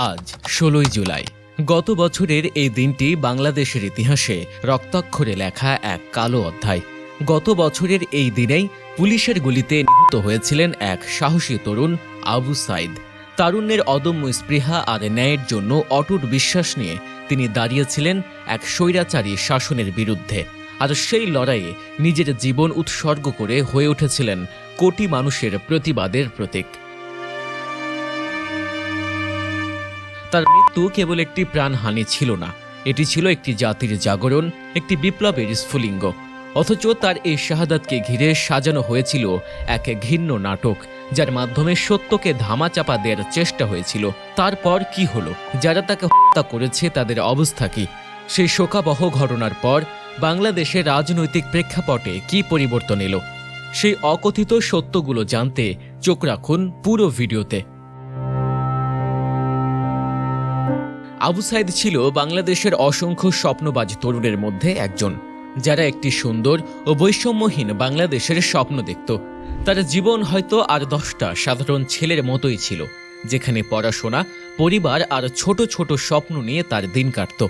আজ ১৬ই জুলাই। গত বছরের এই দিনটি বাংলাদেশের ইতিহাসে রক্তাক্ষরে লেখা এক কালো অধ্যায়। গত বছরের এই দিনেই পুলিশের গুলিতে নিহত হয়েছিলেন এক সাহসী তরুণ আবু সাইদ। তারুণ্যের অদম্য স্পৃহা আর ন্যায়ের জন্য অটুট বিশ্বাস নিয়ে তিনি দাঁড়িয়েছিলেন এক স্বৈরাচারী শাসনের বিরুদ্ধে। আর সেই লড়াইয়ে নিজের জীবন উৎসর্গ করে হয়ে উঠেছিলেন কোটি মানুষের প্রতিবাদের প্রতীক। তার মৃত্যু কেবল একটি প্রাণহানি ছিল না, এটি ছিল একটি জাতির জাগরণ, একটি বিপ্লবের স্ফুলিঙ্গ। অথচ তার এই শাহাদাতকে ঘিরে সাজানো হয়েছিল এক ঘৃণ্য নাটক, যার মাধ্যমে সত্যকে ধামাচাপা দেওয়ার চেষ্টা হয়েছিল। তারপর কি হলো? যারা তাকে হত্যা করেছে তাদের অবস্থা কি? সেই শোকাবহ ঘটনার পর বাংলাদেশের রাজনৈতিক প্রেক্ষাপটে কি পরিবর্তন এলো? সেই অকথিত সত্যগুলো জানতে চোখ রাখুন পুরো ভিডিওতে। আবু সাইদ ছিল বাংলাদেশের অসংখ্য স্বপ্নবাজ তরুণের মধ্যে একজন, যারা একটি সুন্দর ও বৈষম্যহীন বাংলাদেশের স্বপ্ন দেখত। তার জীবন হয়তো আর 10টা সাধারণ ছেলের মতোই ছিল, যেখানে পড়াশোনা, পরিবার আর ছোট ছোট স্বপ্ন নিয়ে তার দিন কাটত।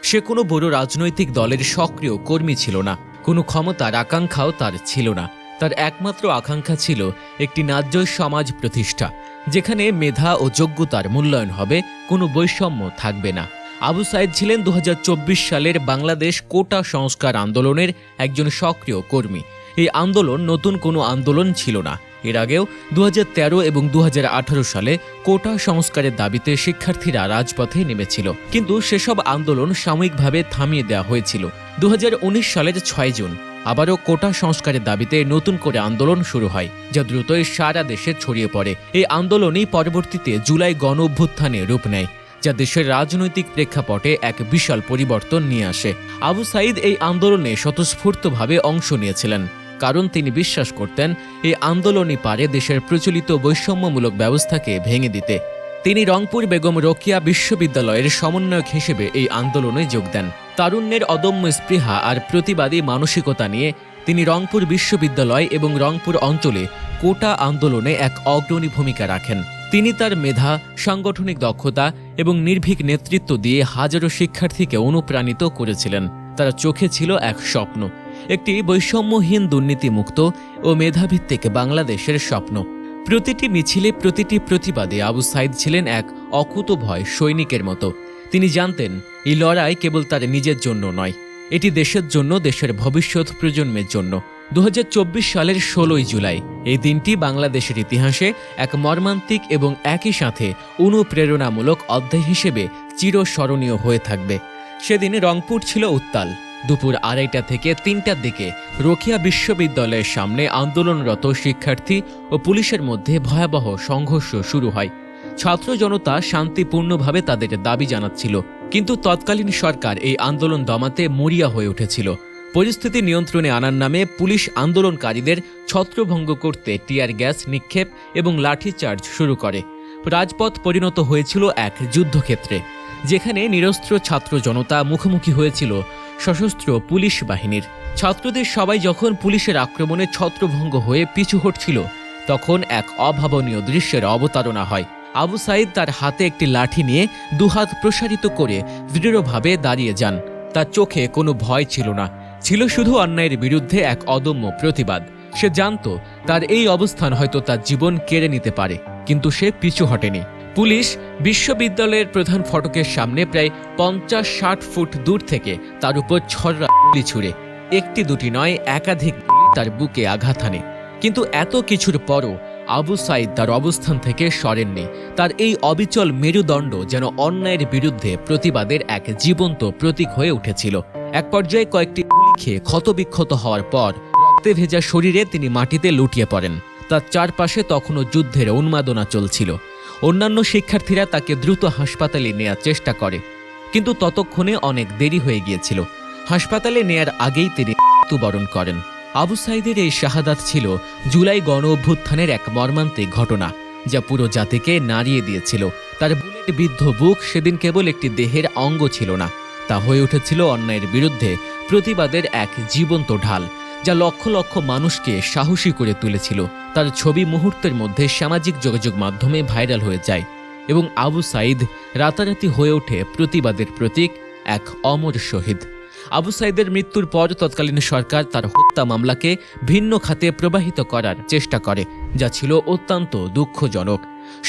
সে কোনো বড় রাজনৈতিক দলের সক্রিয় কর্মী ছিল না, কোনো ক্ষমতার আকাঙ্ক্ষাও তার ছিল না। তার একমাত্র আকাঙ্ক্ষা ছিল একটি ন্যায্য সমাজ প্রতিষ্ঠা, যেখানে মেধা ও যোগ্যতার মূল্যায়ন হবে, কোনো বৈষম্য থাকবে না। আবু সাইদ ছিলেন ২০২৪ সালের বাংলাদেশ কোটা সংস্কার আন্দোলনের একজন সক্রিয় কর্মী। এই আন্দোলন নতুন কোনো আন্দোলন ছিল না। এর আগেও ২০১৩ এবং ২০১৮ সালে কোটা সংস্কারের দাবিতে শিক্ষার্থীরা রাজপথে নেমেছিল, কিন্তু সেসব আন্দোলন সাময়িকভাবে থামিয়ে দেওয়া হয়েছিল। ২০১৯ সালের ৬ জুন আবারও কোটা সংস্কারের দাবিতে নতুন করে আন্দোলন শুরু হয়, যা দ্রুতই সারা দেশে ছড়িয়ে পড়ে। এই আন্দোলনই পরবর্তীতে জুলাই গণ অভ্যুত্থানে রূপ নেয়, যা দেশের রাজনৈতিক প্রেক্ষাপটে এক বিশাল পরিবর্তন নিয়ে আসে। আবু সাইদ এই আন্দোলনে স্বতঃস্ফূর্তভাবে অংশ নিয়েছিলেন, কারণ তিনি বিশ্বাস করতেন এই আন্দোলনই পারে দেশের প্রচলিত বৈষম্যমূলক ব্যবস্থাকে ভেঙে দিতে। তিনি রংপুর বেগম রোকেয়া বিশ্ববিদ্যালয়ের সমন্বয়ক হিসেবে এই আন্দোলনে যোগ দেন। তারুণ্যের অদম্য স্পৃহা আর প্রতিবাদী মানসিকতা নিয়ে তিনি রংপুর বিশ্ববিদ্যালয় এবং রংপুর অঞ্চলে কোটা আন্দোলনে এক অগ্রণী ভূমিকা রাখেন। তিনি তার মেধা, সাংগঠনিক দক্ষতা এবং নির্ভীক নেতৃত্ব দিয়ে হাজারো শিক্ষার্থীকে অনুপ্রাণিত করেছিলেন। তার চোখে ছিল এক স্বপ্ন, একটি বৈষম্যহীন, দুর্নীতিমুক্ত ও মেধাভিত্তিক বাংলাদেশের স্বপ্ন। প্রতিটি মিছিলে, প্রতিটি প্রতিবাদে আবু সাইদ ছিলেন এক অকুতোভয় সৈনিকের মতো। তিনি জানতেন এই লড়াই কেবল তার নিজের জন্য নয়, এটি দেশের জন্য, দেশের ভবিষ্যৎ প্রজন্মের জন্য। ২০২৪ সালের ১৬ই জুলাই এই দিনটি বাংলাদেশের ইতিহাসে এক মর্মান্তিক এবং একই সাথে অনুপ্রেরণামূলক অধ্যায় হিসেবে চিরস্মরণীয় হয়ে থাকবে। সেদিন রংপুর ছিল উত্তাল। দুপুর ২:৩০ থেকে ৩টার দিকে রোকেয়া বিশ্ববিদ্যালয়ের সামনে আন্দোলনরত শিক্ষার্থী ও পুলিশের মধ্যে ভয়াবহ সংঘর্ষ শুরু হয়। ছাত্র জনতা শান্তিপূর্ণভাবে তাদের দাবি জানাচ্ছিল, কিন্তু তৎকালীন সরকার এই আন্দোলন দমাতে মরিয়া হয়ে উঠেছিল। পরিস্থিতি নিয়ন্ত্রণে আনার নামে পুলিশ আন্দোলনকারীদের ছত্রভঙ্গ করতে টিয়ার গ্যাস নিক্ষেপ এবং লাঠিচার্জ শুরু করে। রাজপথ পরিণত হয়েছিল এক যুদ্ধক্ষেত্রে, যেখানে নিরস্ত্র ছাত্র জনতা মুখোমুখি হয়েছিল সশস্ত্র পুলিশ বাহিনীর। ছাত্রদের সবাই যখন পুলিশের আক্রমণে ছত্রভঙ্গ হয়ে পিছু হটছিল, তখন এক অভাবনীয় দৃশ্যের অবতারণা হয়। আবু সাইদ তার হাতে একটি লাঠি নিয়ে দুহাত প্রসারিত করে দৃঢ়ভাবে দাঁড়িয়ে যান। তার চোখে কোনো ভয় ছিল না, ছিল শুধু অন্যায়ের বিরুদ্ধে এক অদম্য প্রতিবাদ। সে জানত তার এই অবস্থান হয়তো তার জীবন কেড়ে নিতে পারে, কিন্তু সে পিছু হটেনি। পুলিশ বিশ্ববিদ্যালয়ের প্রধান ফটকের সামনে প্রায় ৫০-৬০ ফুট দূর থেকে তার উপর ছড়া গুলি ছুড়ে, একটি দুটি নয়, একাধিক গুলি তার বুকে আঘাত হানে। কিন্তু এত কিছুর পরও আবু সাইদ তার অবস্থান থেকে সরেননি। তার এই অবিচল মেরুদণ্ড যেন অন্যায়ের বিরুদ্ধে প্রতিবাদের এক জীবন্ত প্রতীক হয়ে উঠেছিল। এক পর্যায়ে কয়েকটি গুলি খেয়ে ক্ষতবিক্ষত হওয়ার পর রক্তে ভেজা শরীরে তিনি মাটিতে লুটিয়ে পড়েন। তার চারপাশে তখনও যুদ্ধের উন্মাদনা চলছিল। অন্যান্য শিক্ষার্থীরা তাকে দ্রুত হাসপাতালে নেয়ার চেষ্টা করে, কিন্তু ততক্ষণে অনেক দেরি হয়ে গিয়েছিল। হাসপাতালে নেয়ার আগেই তিনি মৃত্যুবরণ করেন। আবু সাইদের এই শাহাদাত ছিল জুলাই গণ অভ্যুত্থানের এক মর্মান্তিক ঘটনা, যা পুরো জাতিকে নাড়িয়ে দিয়েছিল। তার বুলেট বিদ্ধ বুক সেদিন কেবল একটি দেহের অঙ্গ ছিল না, তা হয়ে উঠেছিল অন্যায়ের বিরুদ্ধে প্রতিবাদের এক জীবন্ত ঢাল, যা লক্ষ লক্ষ মানুষকে সাহসী করে তুলেছিল। তার ছবি মুহূর্তের মধ্যে সামাজিক যোগাযোগ মাধ্যমে ভাইরাল হয়ে যায়। এবং আবু সাইদ রাতারাতি হয়ে ওঠে প্রতিবাদের প্রতীক, এক অমর শহীদ। আবু সাইদের মৃত্যুর পর তৎকালীন সরকার তার হত্যা মামলাকে ভিন্ন খাতে প্রবাহিত করার চেষ্টা করে, যা ছিল অত্যন্ত দুঃখজনক।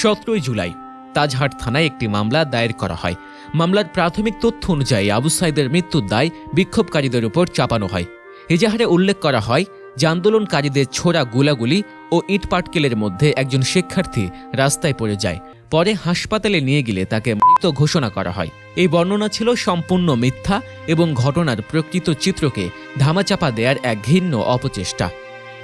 17 জুলাই তাজহাট থানায় একটি মামলা দায়ের করা হয়। মামলার প্রাথমিক তথ্য অনুযায়ী আবু সাইদের মৃত্যুর দায় বিক্ষোভকারীদের উপর চাপানো হয়। এজাহারে উল্লেখ করা হয় যে আন্দোলনকারীদের ছোড়া গোলাগুলি ও ইটপাটকেলের মধ্যে একজন শিক্ষার্থী রাস্তায় পড়ে যায়। পরে হাসপাতালে নিয়ে গেলে তাকে মৃত ঘোষণা করা হয়। এই বর্ণনা ছিল সম্পূর্ণ মিথ্যা এবং ঘটনার প্রকৃত চিত্রকে ধামাচাপা দেওয়ার এক ঘৃণ্য অপচেষ্টা।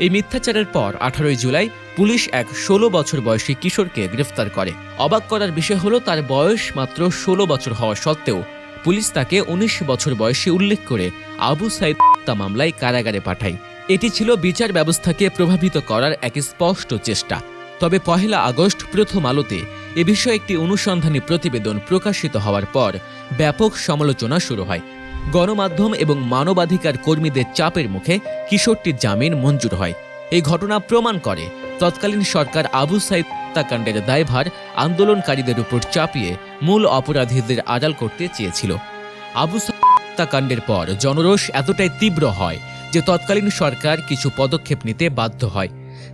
এই মিথ্যাচারের পর 18 জুলাই পুলিশ এক 16 বছর বয়সী কিশোরকে গ্রেফতার করে। অবাক করার বিষয় হলো, তার বয়স মাত্র 16 বছর হওয়া সত্ত্বেও পুলিশ তাকে 19 বছর বয়সী উল্লেখ করে আবু সাইদ হত্যা মামলায় কারাগারে পাঠায়। এটি ছিল বিচার ব্যবস্থাকে প্রভাবিত করার এক স্পষ্ট চেষ্টা। তবে 1 আগস্ট প্রথম আলোতে এ বিষয়ে একটি অনুসন্ধানী প্রতিবেদন প্রকাশিত হওয়ার পর ব্যাপক সমালোচনা শুরু হয়। গণমাধ্যম এবং মানবাধিকার কর্মীদের চাপের মুখে কিশোরটির জামিন মঞ্জুর হয়। এই ঘটনা প্রমাণ করে তৎকালীন সরকার আবু সাইদ হত্যাকাণ্ডের দায়ভার আন্দোলনকারীদের উপর চাপিয়ে মূল অপরাধীদের আড়াল করতে চেয়েছিল। আবু সাইদ হত্যাকাণ্ডের পর জনরোষ এতটাই তীব্র হয় যে তৎকালীন সরকার কিছু পদক্ষেপ নিতে বাধ্য হয়।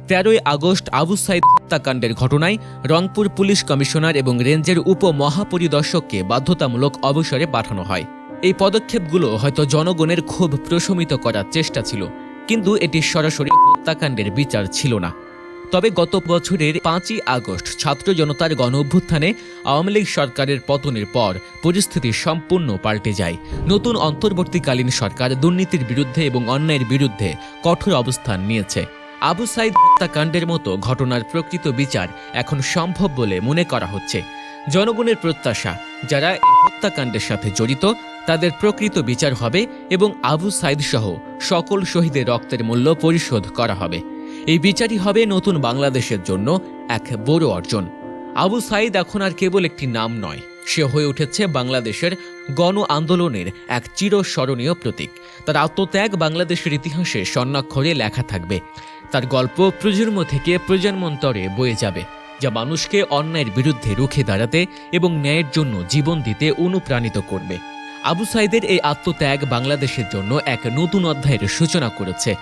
13 আগস্ট আবু সাইদ হত্যাকাণ্ডের ঘটনায় রংপুর পুলিশ কমিশনার এবং রেঞ্জের উপমহাপরিদর্শককে বাধ্যতামূলক অবসরে পাঠানো হয়। এই পদক্ষেপগুলো হয়তো জনগণের ক্ষোভ প্রশমিত করার চেষ্টা ছিল, কিন্তু এটি সরাসরি হত্যাকাণ্ডের বিচার ছিল না। তবে গত বছরের 5 আগস্ট ছাত্র জনতার গণ অভ্যুত্থানে আওয়ামী লীগ সরকারের পতনের পর পরিস্থিতি সম্পূর্ণ পাল্টে যায়। নতুন অন্তর্বর্তীকালীন সরকার দুর্নীতির বিরুদ্ধে এবং অন্যায়ের বিরুদ্ধে কঠোর অবস্থান নিয়েছে। আবু সাইদ হত্যাকাণ্ডের মতো ঘটনার প্রকৃত বিচার এখন সম্ভব বলে মনে করা হচ্ছে। জনগণের প্রত্যাশা, যারা এই হত্যাকাণ্ডের সাথে জড়িত তাদের প্রকৃত বিচার হবে এবং আবু সাইদ সহ সকল শহীদের রক্তের মূল্য পরিশোধ করা হবে। এই বিচারই হবে নতুন বাংলাদেশের জন্য এক বড় অর্জন। আবু সাইদ এখন আর কেবল একটি নাম নয়, সে হয়ে উঠেছে বাংলাদেশের গণ আন্দোলনের এক চিরস্মরণীয় প্রতীক। তার আত্মত্যাগ বাংলাদেশের ইতিহাসে স্বর্ণাক্ষরে লেখা থাকবে। তার গল্প প্রজন্ম থেকে প্রজন্মান্তরে বয়ে যাবে, যা মানুষকে অন্যায়ের বিরুদ্ধে রুখে দাঁড়াতে এবং ন্যায়ের জন্য জীবন দিতে অনুপ্রাণিত করবে। আবু সাইদের এই আত্মত্যাগ বাংলাদেশের জন্য এক নতুন অধ্যায়ের সূচনা করেছে।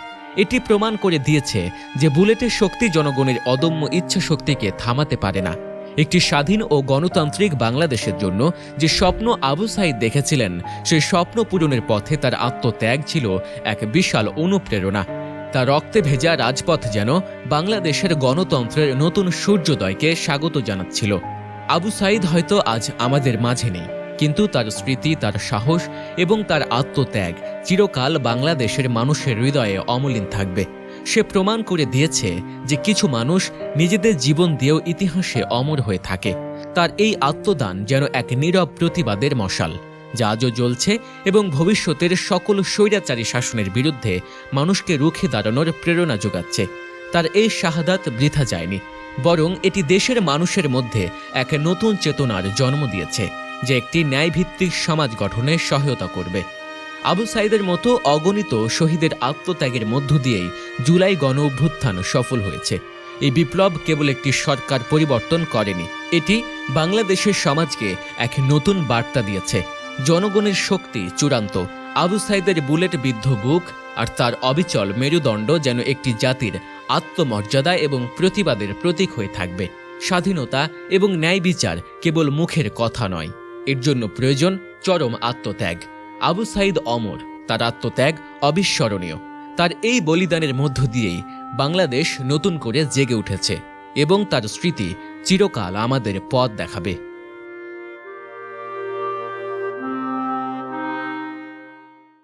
এটি প্রমাণ করে দিয়েছে যে বুলেটের শক্তি জনগণের অদম্য ইচ্ছা শক্তিকে থামাতে পারে না। একটি স্বাধীন ও গণতান্ত্রিক বাংলাদেশের জন্য যে স্বপ্ন আবু সাইদ দেখেছিলেন, সেই স্বপ্ন পূরণের পথে তার আত্মত্যাগ ছিল এক বিশাল অনুপ্রেরণা। তার রক্তে ভেজা রাজপথ যেন বাংলাদেশের গণতন্ত্রের নতুন সূর্যোদয়কে স্বাগত জানাচ্ছিল। আবু সাইদ হয়তো আজ আমাদের মাঝে নেই, কিন্তু তার স্মৃতি, তার সাহস এবং তার আত্মত্যাগ চিরকাল বাংলাদেশের মানুষের হৃদয়ে অমলিন থাকবে। সে প্রমাণ করে দিয়েছে যে কিছু মানুষ নিজেদের জীবন দিয়েও ইতিহাসে অমর হয়ে থাকে। তার এই আত্মদান যেন এক নীরব প্রতিবাদের মশাল, যা আজও জ্বলছে এবং ভবিষ্যতের সকল স্বৈরাচারী শাসনের বিরুদ্ধে মানুষকে রুখে দাঁড়ানোর প্রেরণা যোগাচ্ছে। তার এই শাহাদাত বৃথা যায়নি, বরং এটি দেশের মানুষের মধ্যে এক নতুন চেতনার জন্ম দিয়েছে, যে একটি ন্যায়ভিত্তিক সমাজ গঠনে সহায়তা করবে। আবু সাইদের মতো অগণিত শহীদের আত্মত্যাগের মধ্য দিয়েই জুলাই গণ অভ্যুত্থান সফল হয়েছে। এই বিপ্লব কেবল একটি সরকার পরিবর্তন করেনি, এটি বাংলাদেশের সমাজকে এক নতুন বার্তা দিয়েছে। জনগণের শক্তি চূড়ান্ত। আবু সাইদের বুলেট বিদ্ধ বুক আর তার অবিচল মেরুদণ্ড যেন একটি জাতির আত্মমর্যাদা এবং প্রতিবাদের প্রতীক হয়ে থাকবে। স্বাধীনতা এবং ন্যায় বিচার কেবল মুখের কথা নয়, এর জন্য প্রয়োজন চরম আত্মত্যাগ। আবু সাইদ অমর, তার আত্মত্যাগ অবিস্মরণীয়। তার এই বলিদানের মধ্য দিয়েই বাংলাদেশ নতুন করে জেগে উঠেছে এবং তার স্মৃতি চিরকাল আমাদের পথ দেখাবে।